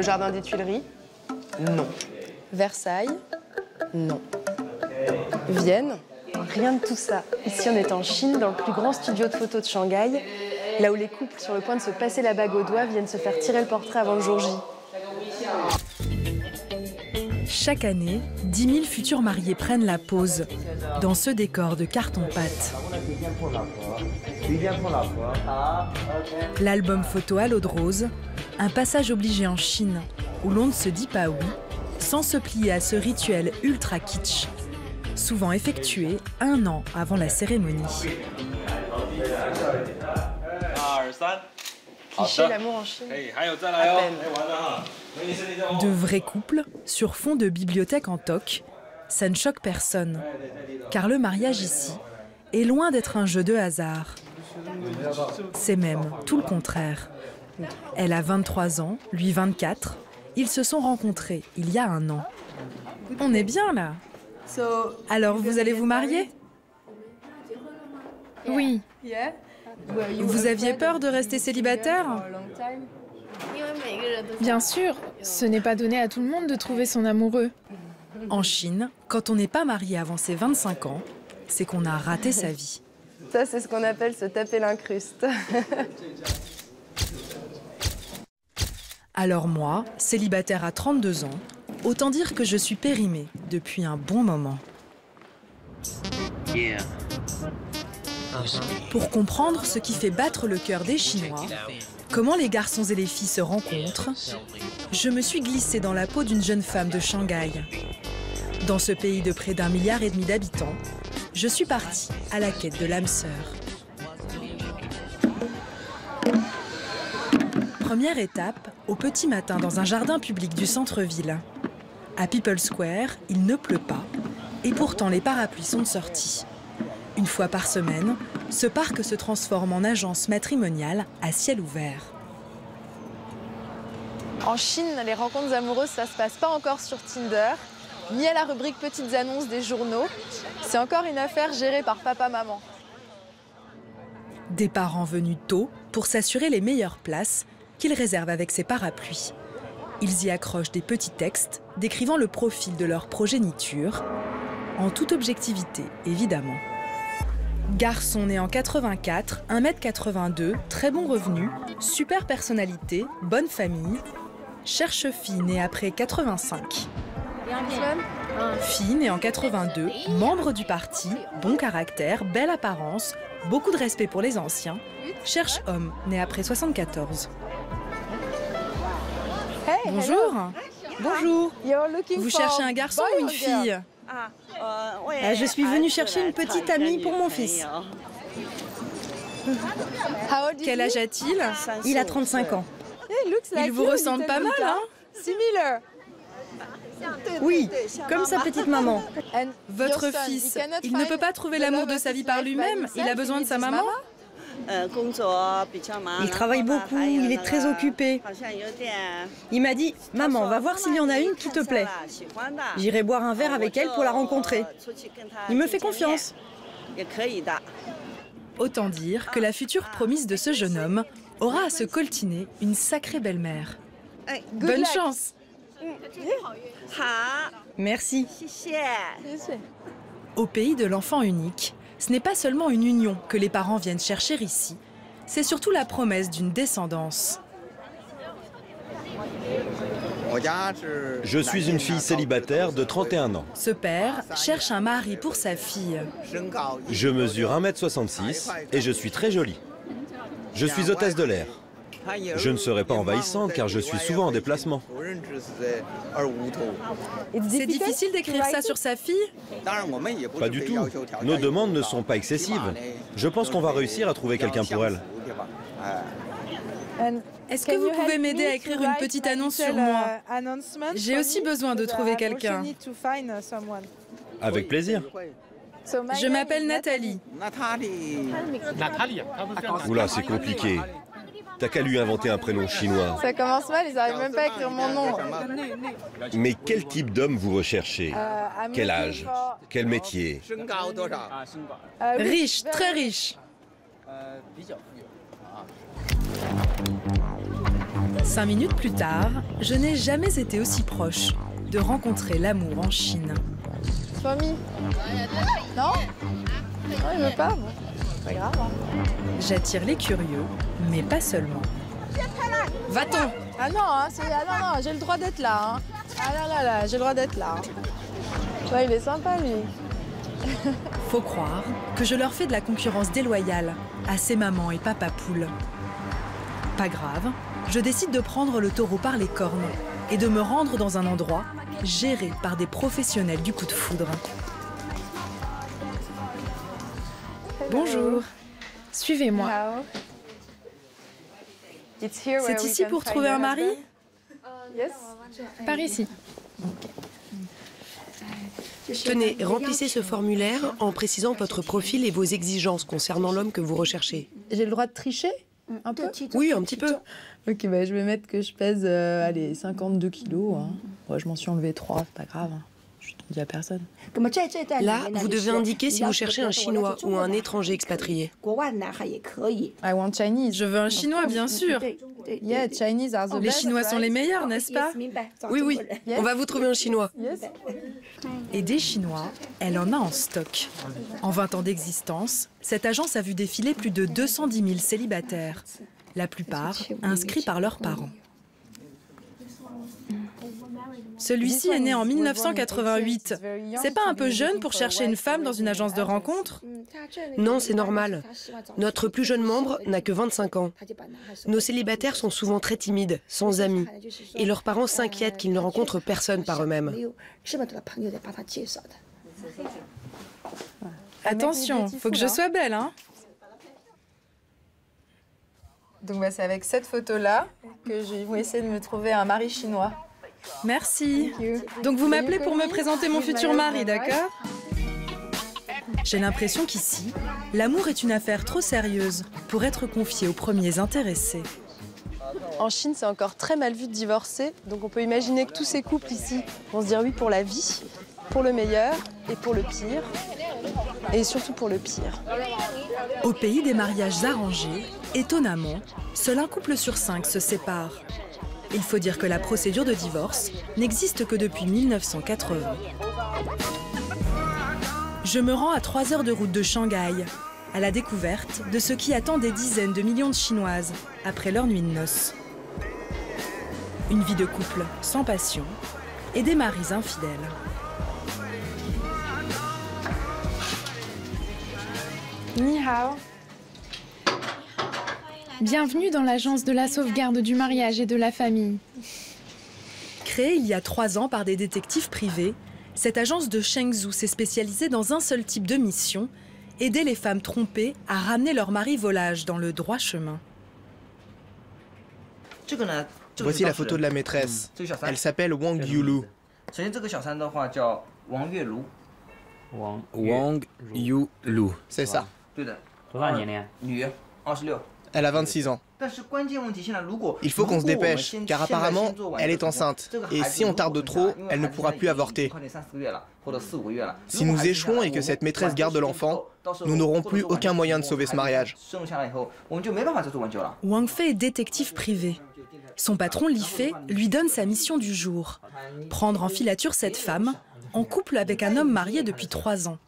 jardin des Tuileries? Non. Versailles? Non. Vienne? Rien de tout ça. Ici, on est en Chine, dans le plus grand studio de photos de Shanghai, là où les couples sur le point de se passer la bague au doigt viennent se faire tirer le portrait avant le jour J. Chaque année, 10 000 futurs mariés prennent la pause dans ce décor de carton-pâte. L'album photo à l'eau de rose, un passage obligé en Chine où l'on ne se dit pas oui sans se plier à ce rituel ultra kitsch, souvent effectué 1 an avant la cérémonie. Cliché, l'amour en Chine. À peine. De vrais couples sur fond de bibliothèque en toc, ça ne choque personne. Car le mariage ici est loin d'être un jeu de hasard. C'est même tout le contraire. Elle a 23 ans, lui 24. Ils se sont rencontrés il y a 1 an. On est bien là. Alors vous allez vous marier? Oui. Vous aviez peur de rester célibataire? Bien sûr, ce n'est pas donné à tout le monde de trouver son amoureux. En Chine, quand on n'est pas marié avant ses 25 ans, c'est qu'on a raté sa vie. Ça, c'est ce qu'on appelle se taper l'incruste. Alors moi, célibataire à 32 ans, autant dire que je suis périmée depuis un bon moment. Pour comprendre ce qui fait battre le cœur des Chinois, comment les garçons et les filles se rencontrent, je me suis glissée dans la peau d'une jeune femme de Shanghai. Dans ce pays de près d'1,5 milliard d'habitants, je suis partie à la quête de l'âme sœur. Première étape, au petit matin dans un jardin public du centre-ville. À People Square, il ne pleut pas, et pourtant les parapluies sont de sortie. Une fois par semaine, ce parc se transforme en agence matrimoniale à ciel ouvert. En Chine, les rencontres amoureuses, ça se passe pas encore sur Tinder, ni à la rubrique petites annonces des journaux. C'est encore une affaire gérée par papa-maman. Des parents venus tôt pour s'assurer les meilleures places qu'ils réservent avec ces parapluies. Ils y accrochent des petits textes décrivant le profil de leur progéniture, en toute objectivité, évidemment. Garçon né en 84, 1,82 m, très bon revenu, super personnalité, bonne famille. Cherche fille née après 85. Fille née en 82, membre du parti, bon caractère, belle apparence, beaucoup de respect pour les anciens. Cherche homme né après 74. Bonjour. Bonjour. Vous cherchez un garçon ou une fille? Je suis venue chercher une petite amie pour mon fils. Quel âge a-t-il? Il a 35 ans. Il vous ressemble pas mal, hein? Oui, comme sa petite maman. Votre fils, il ne peut pas trouver l'amour de sa vie par lui-même? Il a besoin de sa maman? Il travaille beaucoup, il est très occupé. Il m'a dit, maman, va voir s'il y en a une qui te plaît. J'irai boire un verre avec elle pour la rencontrer. Il me fait confiance. Autant dire que la future promise de ce jeune homme aura à se coltiner une sacrée belle-mère. Bonne chance! Merci. Au pays de l'enfant unique, ce n'est pas seulement une union que les parents viennent chercher ici, c'est surtout la promesse d'une descendance. Je suis une fille célibataire de 31 ans. Ce père cherche un mari pour sa fille. Je mesure 1,66 m et je suis très jolie. Je suis hôtesse de l'air. Je ne serai pas envahissante car je suis souvent en déplacement. C'est difficile d'écrire ça sur sa fille? Pas du tout. Nos demandes ne sont pas excessives. Je pense qu'on va réussir à trouver quelqu'un pour elle. Est-ce que vous pouvez m'aider à écrire une petite annonce sur moi? J'ai aussi besoin de trouver quelqu'un. Avec plaisir. Je m'appelle Nathalie. Oula, c'est compliqué. T'as qu'à lui inventer un prénom chinois. Ça commence mal, ils n'arrivent même pas à écrire mon nom. Mais quel type d'homme vous recherchez? Quel âge? Quel métier? Riche, très riche. 5 minutes plus tard, je n'ai jamais été aussi proche de rencontrer l'amour en Chine. Famille. Non? Non, il veut pas. Bon, c'est pas grave. Hein. J'attire les curieux, mais pas seulement. Va-t'en! Ah non, hein, non, j'ai le droit d'être là. Hein. Ah là, j'ai le droit d'être là. Hein. Ouais, il est sympa, lui. Faut croire que je leur fais de la concurrence déloyale à ces mamans et papa poules. Pas grave, je décide de prendre le taureau par les cornes et de me rendre dans un endroit géré par des professionnels du coup de foudre. Bonjour. Suivez-moi. C'est ici pour trouver un mari? Par ici. Tenez, remplissez ce formulaire en précisant votre profil et vos exigences concernant l'homme que vous recherchez. J'ai le droit de tricher? Un peu? Oui, un petit peu. Ok, bah, je vais mettre que je pèse allez, 52 kilos. Hein. Ouais, je m'en suis enlevé 3, c'est pas grave. Hein. Je ne dis à personne. Là, vous devez indiquer si vous cherchez un Chinois ou un étranger expatrié. I want Chinese. Je veux un Chinois, bien sûr. Yeah, Chinese are the Les best, Chinois sont les meilleurs, n'est-ce pas? Oui, on va vous trouver un Chinois. Yes. Et des Chinois, elle en a en stock. En 20 ans d'existence, cette agence a vu défiler plus de 210 000 célibataires, la plupart inscrits par leurs parents. Celui-ci est né en 1988. C'est pas un peu jeune pour chercher une femme dans une agence de rencontre? Non, c'est normal. Notre plus jeune membre n'a que 25 ans. Nos célibataires sont souvent très timides, sans amis, et leurs parents s'inquiètent qu'ils ne rencontrent personne par eux-mêmes. Attention, faut que je sois belle, hein? Donc bah, c'est avec cette photo-là que je vais essayer de me trouver un mari chinois. Merci. Donc vous m'appelez pour me présenter mon futur mari, d'accord? J'ai l'impression qu'ici, l'amour est une affaire trop sérieuse pour être confiée aux premiers intéressés. En Chine, c'est encore très mal vu de divorcer, donc on peut imaginer que tous ces couples ici vont se dire oui pour la vie, pour le meilleur et pour le pire, et surtout pour le pire. Au pays des mariages arrangés, étonnamment, seul un couple sur 5 se sépare. Il faut dire que la procédure de divorce n'existe que depuis 1980. Je me rends à 3 heures de route de Shanghai, à la découverte de ce qui attend des dizaines de millions de Chinoises après leur nuit de noces. Une vie de couple sans passion et des maris infidèles. Ni hao. Bienvenue dans l'agence de la sauvegarde du mariage et de la famille. Créée il y a 3 ans par des détectives privés, cette agence de Chengzhou s'est spécialisée dans un seul type de mission, aider les femmes trompées à ramener leur mari volage dans le droit chemin. Voici la photo de la maîtresse. Elle s'appelle Wang Yulu. Wang Yulu. C'est ça. Elle a 26 ans. Il faut qu'on se dépêche, car apparemment, elle est enceinte. Et si on tarde trop, elle ne pourra plus avorter. Si nous échouons et que cette maîtresse garde l'enfant, nous n'aurons plus aucun moyen de sauver ce mariage. Wang Fei est détective privé. Son patron, Li Fei, lui donne sa mission du jour. Prendre en filature cette femme, en couple avec un homme marié depuis 3 ans.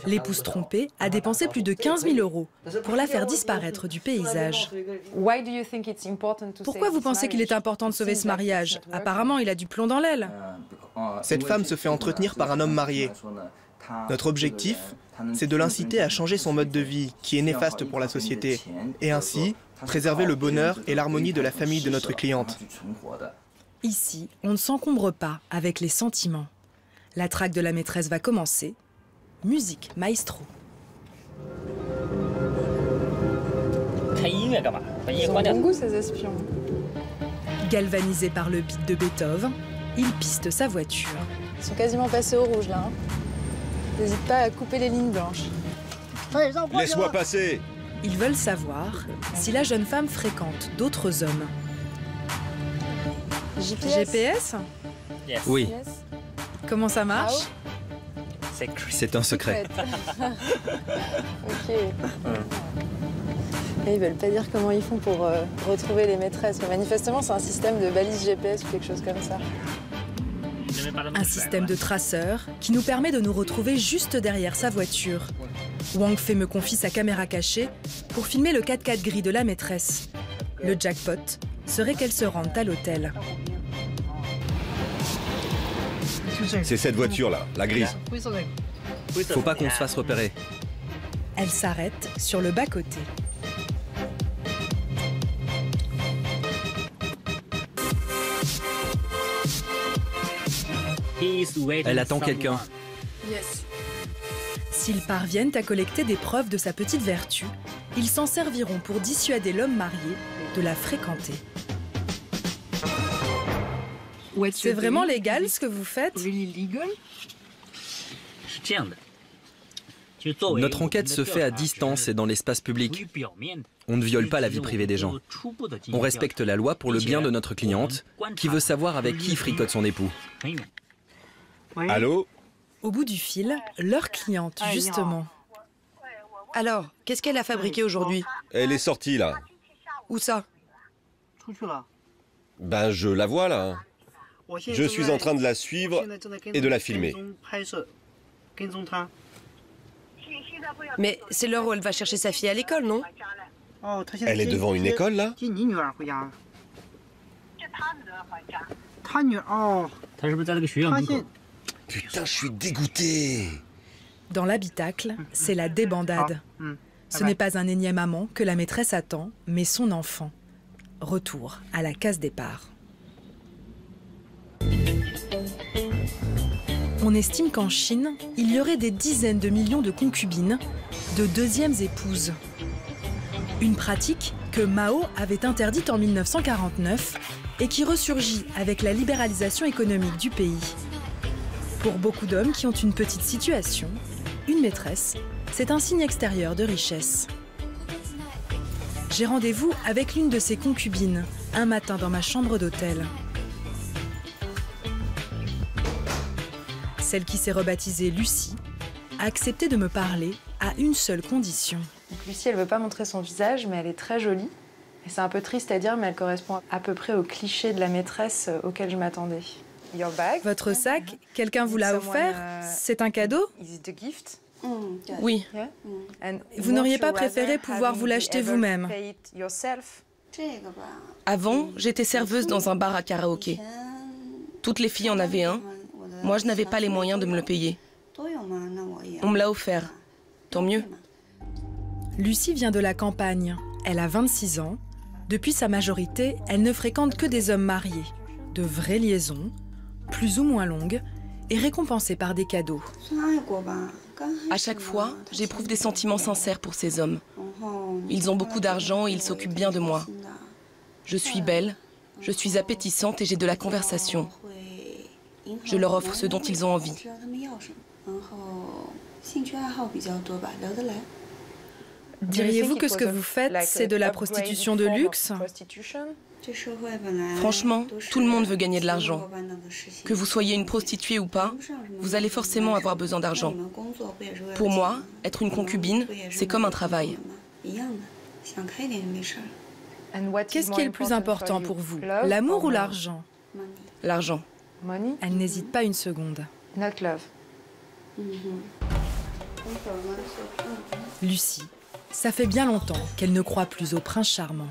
L'épouse trompée a dépensé plus de 15 000 € pour la faire disparaître du paysage. Pourquoi vous pensez qu'il est important de sauver ce mariage? Apparemment, il a du plomb dans l'aile. Cette femme se fait entretenir par un homme marié. Notre objectif, c'est de l'inciter à changer son mode de vie, qui est néfaste pour la société, et ainsi préserver le bonheur et l'harmonie de la famille de notre cliente. Ici, on ne s'encombre pas avec les sentiments. La traque de la maîtresse va commencer. Musique maestro. Ils ont bon goût, ces espions. Galvanisé par le beat de Beethoven, il piste sa voiture. Ils sont quasiment passés au rouge, là. Hein. N'hésite pas à couper les lignes blanches. Laisse-moi passer! Ils veulent savoir si la jeune femme fréquente d'autres hommes. GPS? GPS? Oui. Comment ça marche? C'est un secret. Ok. Et ils veulent pas dire comment ils font pour retrouver les maîtresses. Mais manifestement, c'est un système de balise GPS ou quelque chose comme ça. Un système de traceur qui nous permet de nous retrouver juste derrière sa voiture. Wang Fei me confie sa caméra cachée pour filmer le 4x4 gris de la maîtresse. Le jackpot serait qu'elle se rende à l'hôtel. C'est cette voiture-là, la grise. Faut pas qu'on se fasse repérer. Elle s'arrête sur le bas-côté. Elle attend quelqu'un. S'ils parviennent à collecter des preuves de sa petite vertu, ils s'en serviront pour dissuader l'homme marié de la fréquenter. C'est vraiment légal ce que vous faites? Notre enquête se fait à distance et dans l'espace public. On ne viole pas la vie privée des gens. On respecte la loi pour le bien de notre cliente, qui veut savoir avec qui fricote son époux. Allô? Au bout du fil, leur cliente, justement. Alors, qu'est-ce qu'elle a fabriqué aujourd'hui? Elle est sortie, là. Où ça? Ben, je la vois, là. Je suis en train de la suivre et de la filmer. Mais c'est l'heure où elle va chercher sa fille à l'école, non? Elle est devant une école, là? Putain, je suis dégoûté. Dans l'habitacle, c'est la débandade. Ce n'est pas un énième amant que la maîtresse attend, mais son enfant. Retour à la case départ. On estime qu'en Chine, il y aurait des dizaines de millions de concubines, de deuxièmes épouses. Une pratique que Mao avait interdite en 1949 et qui ressurgit avec la libéralisation économique du pays. Pour beaucoup d'hommes qui ont une petite situation, une maîtresse, c'est un signe extérieur de richesse. J'ai rendez-vous avec l'une de ces concubines, un matin dans ma chambre d'hôtel. Celle qui s'est rebaptisée Lucie a accepté de me parler à une seule condition. Donc Lucie, elle veut pas montrer son visage, mais elle est très jolie. Et c'est un peu triste à dire, mais elle correspond à peu près au cliché de la maîtresse auquel je m'attendais. Votre sac, quelqu'un vous l'a offert? C'est un cadeau? Oui. Vous n'auriez pas préféré pouvoir vous l'acheter vous-même? Avant, j'étais serveuse dans un bar à karaoké. Toutes les filles en avaient un. Moi, je n'avais pas les moyens de me le payer. On me l'a offert. Tant mieux. Lucie vient de la campagne. Elle a 26 ans. Depuis sa majorité, elle ne fréquente que des hommes mariés. De vraies liaisons, plus ou moins longues, et récompensées par des cadeaux. À chaque fois, j'éprouve des sentiments sincères pour ces hommes. Ils ont beaucoup d'argent et ils s'occupent bien de moi. Je suis belle, je suis appétissante et j'ai de la conversation. Je leur offre ce dont ils ont envie. Diriez-vous que ce que vous faites, c'est de la prostitution de luxe? Franchement, tout le monde veut gagner de l'argent. Que vous soyez une prostituée ou pas, vous allez forcément avoir besoin d'argent. Pour moi, être une concubine, c'est comme un travail. Qu'est-ce qui est le plus important pour vous? L'amour ou l'argent? L'argent. Elle n'hésite pas une seconde. Lucie, ça fait bien longtemps qu'elle ne croit plus au prince charmant.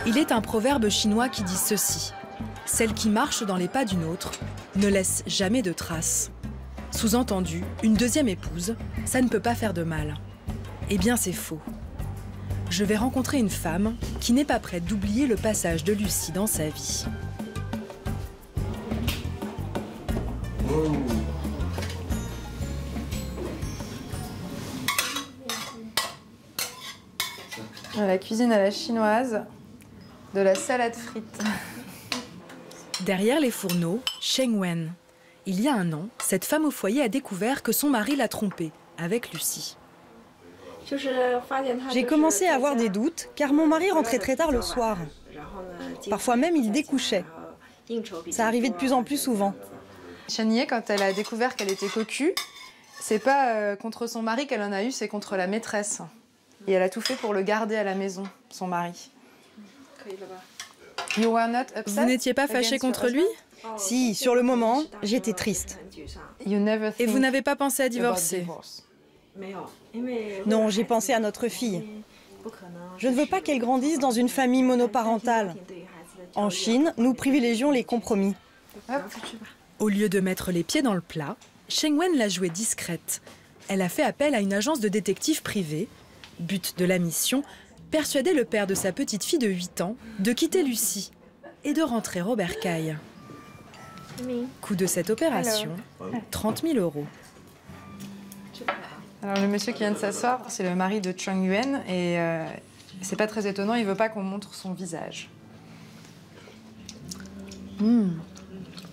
Il est un proverbe chinois qui dit ceci: celle qui marche dans les pas d'une autre ne laisse jamais de traces. Sous-entendu, une deuxième épouse, ça ne peut pas faire de mal. Eh bien, c'est faux. Je vais rencontrer une femme qui n'est pas prête d'oublier le passage de Lucie dans sa vie. La cuisine à la chinoise, de la salade frite. Derrière les fourneaux, Sheng Wen. Il y a un an, cette femme au foyer a découvert que son mari l'a trompée avec Lucie. J'ai commencé à avoir des doutes car mon mari rentrait très tard le soir. Parfois même il découchait. Ça arrivait de plus en plus souvent. Chen Ye, quand elle a découvert qu'elle était cocu, c'est pas contre son mari qu'elle en a eu, c'est contre la maîtresse. Et elle a tout fait pour le garder à la maison, son mari. Vous n'étiez pas fâché contre lui? Si, sur le moment, j'étais triste. Et vous n'avez pas pensé à divorcer? Non, j'ai pensé à notre fille. Je ne veux pas qu'elle grandisse dans une famille monoparentale. En Chine, nous privilégions les compromis. Au lieu de mettre les pieds dans le plat, Sheng Wen l'a jouée discrète. Elle a fait appel à une agence de détectives privés. But de la mission, persuader le père de sa petite fille de 8 ans de quitter Lucie et de rentrer au bercail. Coût de cette opération, 30 000 €. Alors le monsieur qui vient de s'asseoir, c'est le mari de Chang Yuan et c'est pas très étonnant, il veut pas qu'on montre son visage.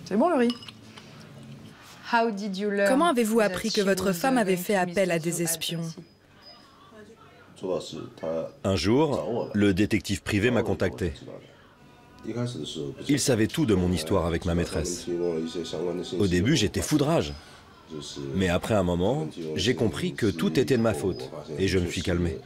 C'est bon le riz. Comment avez-vous appris que votre femme avait fait appel à des espions? Un jour, le détective privé m'a contacté. Il savait tout de mon histoire avec ma maîtresse. Au début, j'étais fou de rage. Mais après un moment, j'ai compris que tout était de ma faute et je me suis calmé.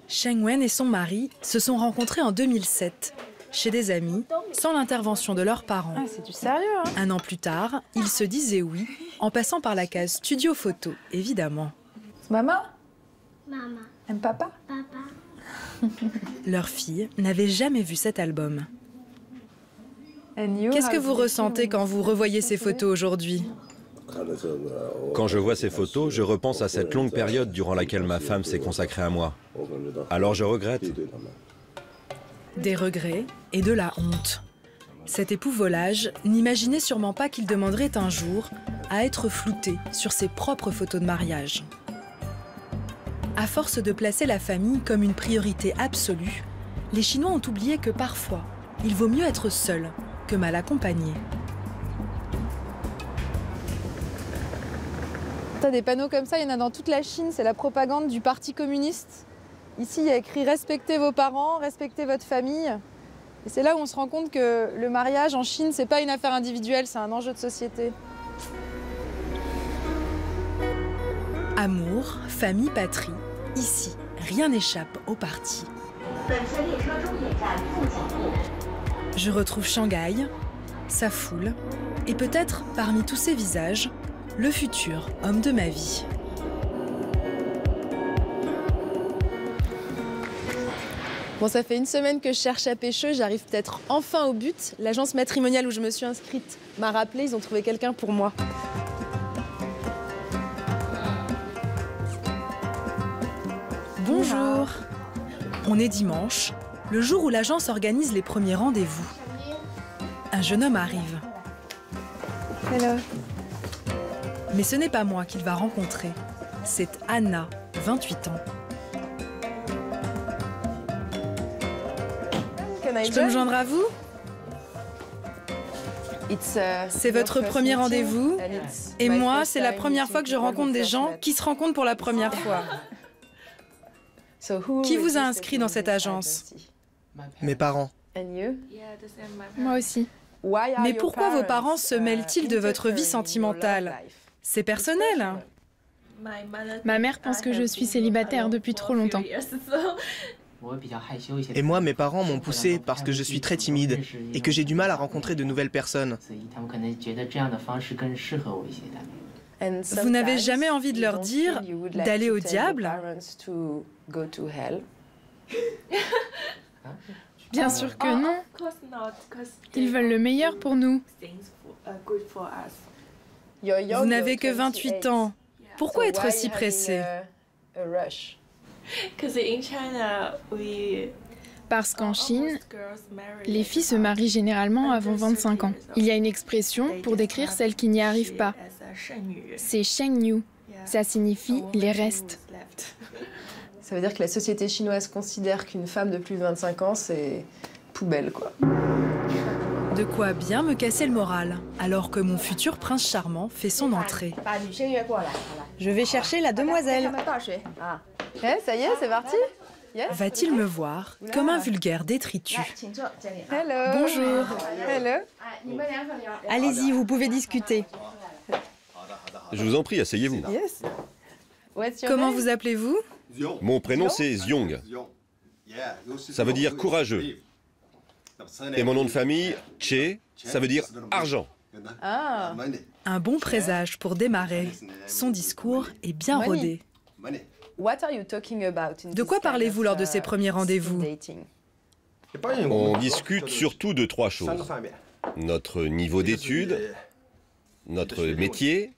Sheng Wen et son mari se sont rencontrés en 2007, chez des amis, sans l'intervention de leurs parents. Ah, c'est du sérieux, hein? Un an plus tard, ils se disaient oui, en passant par la case studio photo, évidemment. Maman? Maman. Aime papa? Papa. Leur fille n'avait jamais vu cet album. Qu'est-ce que vous ressentez quand vous revoyez ces photos aujourd'hui? Quand je vois ces photos, je repense à cette longue période durant laquelle ma femme s'est consacrée à moi. Alors je regrette. Des regrets et de la honte. Cet époux volage n'imaginait sûrement pas qu'il demanderait un jour à être flouté sur ses propres photos de mariage. À force de placer la famille comme une priorité absolue, les Chinois ont oublié que parfois, il vaut mieux être seul que mal accompagné. T'as des panneaux comme ça, il y en a dans toute la Chine, c'est la propagande du Parti communiste. Ici, il y a écrit « Respectez vos parents, respectez votre famille ». Et c'est là où on se rend compte que le mariage en Chine, c'est pas une affaire individuelle, c'est un enjeu de société. Amour, famille, patrie, ici, rien n'échappe au parti. Je retrouve Shanghai, sa foule, et peut-être, parmi tous ces visages, le futur homme de ma vie. Bon, ça fait une semaine que je cherche à pécho, j'arrive peut-être enfin au but. L'agence matrimoniale où je me suis inscrite m'a rappelé, ils ont trouvé quelqu'un pour moi. Bonjour. On est dimanche, le jour où l'agence organise les premiers rendez-vous. Un jeune homme arrive. Hello. Mais ce n'est pas moi qu'il va rencontrer. C'est Anna, 28 ans. Je peux me joindre à vous? C'est votre premier rendez-vous. Et moi, c'est la première fois que je rencontre des gens qui se rencontrent pour la première fois. Qui vous a inscrit dans cette agence? Mes parents. Moi aussi. Mais pourquoi vos parents se mêlent-ils de votre vie sentimentale? C'est personnel. Ma mère pense que je suis célibataire depuis trop longtemps. Et moi, mes parents m'ont poussé parce que je suis très timide et que j'ai du mal à rencontrer de nouvelles personnes. Vous n'avez jamais envie de leur dire d'aller au diable? Bien sûr que non. Ils veulent le meilleur pour nous. Vous n'avez que 28 ans. Pourquoi être si pressé? Parce qu'en Chine, les filles se marient généralement avant 25 ans. Il y a une expression pour décrire celles qui n'y arrivent pas. C'est Sheng Yu. Ça signifie les restes. Ça veut dire que la société chinoise considère qu'une femme de plus de 25 ans, c'est poubelle, quoi. De quoi bien me casser le moral, alors que mon futur prince charmant fait son entrée. Je vais chercher la demoiselle. Eh, ça y est, c'est parti? Va-t-il me voir comme un vulgaire détritus? Hello. Bonjour. Hello. Allez-y, vous pouvez discuter. Je vous en prie, asseyez-vous. Yes. What's your Comment name? vous appelez-vous? Mon prénom, c'est Zyong. Ça veut dire courageux. Et mon nom de famille, Che, ça veut dire argent. Ah. Un bon présage pour démarrer. Son discours est bien rodé. What are you talking about in De quoi this kind parlez-vous of, lors de ces premiers rendez-vous? On discute surtout de 3 choses. Notre niveau d'études, notre métier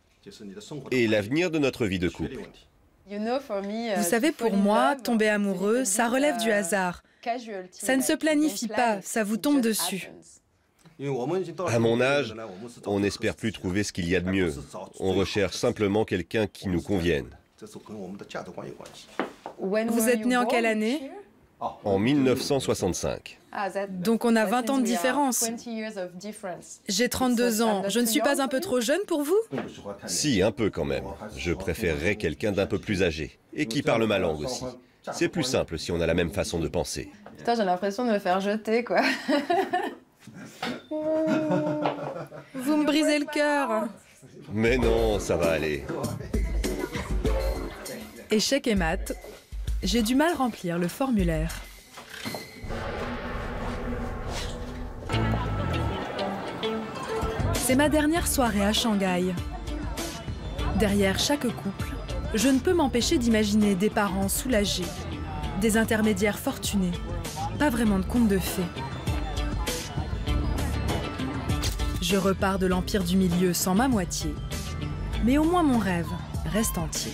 et l'avenir de notre vie de couple. Vous savez, pour moi, tomber amoureux, ça relève du hasard. Ça ne se planifie pas, ça vous tombe dessus. À mon âge, on n'espère plus trouver ce qu'il y a de mieux. On recherche simplement quelqu'un qui nous convienne. Vous êtes né en quelle année? En 1965. Donc on a 20 ans de différence. J'ai 32 ans. Je ne suis pas un peu trop jeune pour vous? Si, un peu quand même. Je préférerais quelqu'un d'un peu plus âgé et qui parle ma langue aussi. C'est plus simple si on a la même façon de penser. Putain, j'ai l'impression de me faire jeter, quoi. Vous me brisez le cœur. Mais non, ça va aller. Échec et maths. J'ai du mal à remplir le formulaire. C'est ma dernière soirée à Shanghai. Derrière chaque couple, je ne peux m'empêcher d'imaginer des parents soulagés, des intermédiaires fortunés, pas vraiment de contes de fées. Je repars de l'Empire du Milieu sans ma moitié, mais au moins mon rêve reste entier.